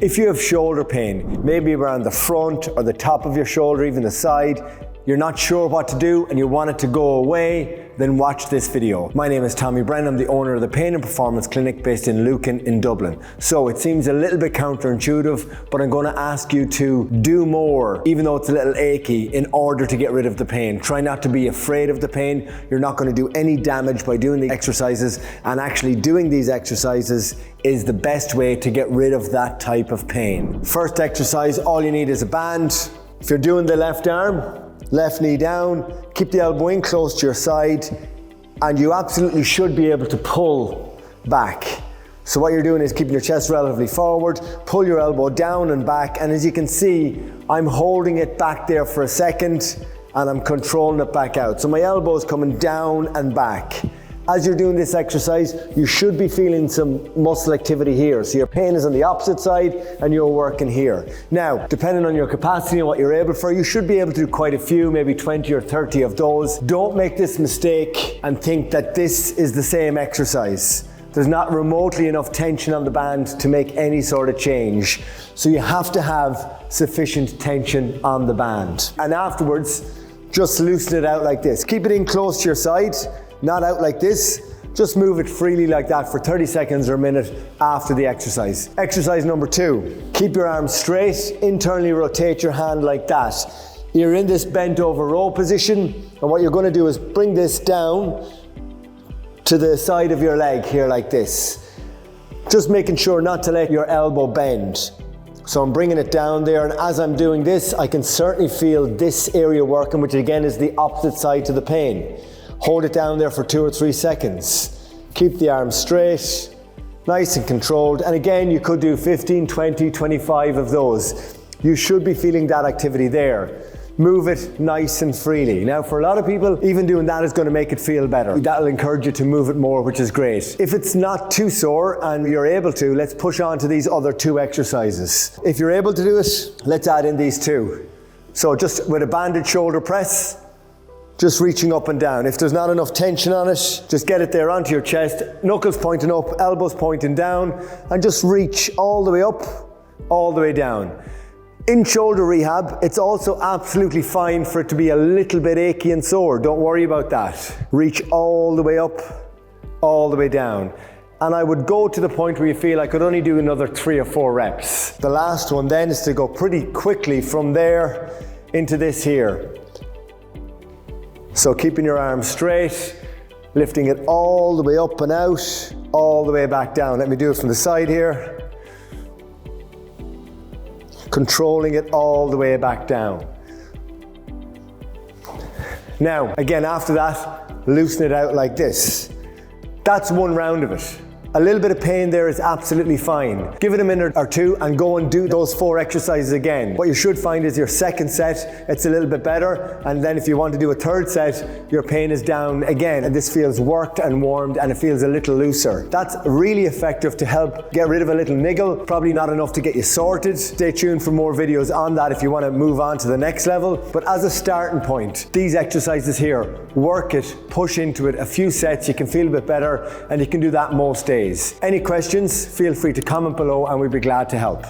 If you have shoulder pain, maybe around the front or the top of your shoulder, even the side, you're not sure what to do and you want it to go away, then watch this video. My name is Bren. I'm the owner of the Pain and Performance Clinic based in Lucan in Dublin. So it seems a little bit counterintuitive, but I'm going to ask you to do more, even though it's a little achy, in order to get rid of the pain. Try not to be afraid of the pain. You're not going to do any damage by doing the exercises, and actually doing these exercises is the best way to get rid of that type of pain. First exercise, all you need is a band. If you're doing the left arm, left knee down, keep the elbow in close to your side, and you absolutely should be able to pull back. So what you're doing is keeping your chest relatively forward, pull your elbow down and back, and as you can see, I'm holding it back there for a second, and I'm controlling it back out. So my elbow is coming down and back. As you're doing this exercise, you should be feeling some muscle activity here. So your pain is on the opposite side and you're working here. Now, depending on your capacity and what you're able for, you should be able to do quite a few, maybe 20 or 30 of those. Don't make this mistake and think that this is the same exercise. There's not remotely enough tension on the band to make any sort of change. So you have to have sufficient tension on the band. And afterwards, just loosen it out like this. Keep it in close to your side. Not out like this, just move it freely like that for 30 seconds or a minute after the exercise. Exercise number 2, keep your arms straight, internally rotate your hand like that. You're in this bent over row position, and what you're going to do is bring this down to the side of your leg here like this. Just making sure not to let your elbow bend. So I'm bringing it down there, and as I'm doing this, I can certainly feel this area working, which again is the opposite side to the pain. Hold it down there for 2 or 3 seconds. Keep the arms straight, nice and controlled. And again, you could do 15, 20, 25 of those. You should be feeling that activity there. Move it nice and freely. Now, for a lot of people, even doing that is going to make it feel better. That'll encourage you to move it more, which is great. If it's not too sore and you're able to, let's push on to these other 2 exercises. If you're able to do it, let's add in these 2. So just with a banded shoulder press, just reaching up and down. If there's not enough tension on it, just get it there onto your chest, knuckles pointing up, elbows pointing down, and just reach all the way up, all the way down. In shoulder rehab, it's also absolutely fine for it to be a little bit achy and sore. Don't worry about that. Reach all the way up, all the way down. And I would go to the point where you feel I could only do another 3 or 4 reps. The last one then is to go pretty quickly from there into this here. So keeping your arms straight, lifting it all the way up and out, all the way back down. Let me do it from the side here. Controlling it all the way back down. Now, again, after that, loosen it out like this. That's 1 round of it. A little bit of pain there is absolutely fine. Give it a minute or 2 and go and do those 4 exercises again. What you should find is your second set, it's a little bit better, and then if you want to do a 3rd set, your pain is down again, and this feels worked and warmed and it feels a little looser. That's really effective to help get rid of a little niggle, probably not enough to get you sorted. Stay tuned for more videos on that if you want to move on to the next level. But as a starting point, these exercises here, work it, push into it, a few sets, you can feel a bit better, and you can do that most days. Any questions, feel free to comment below and we'd be glad to help.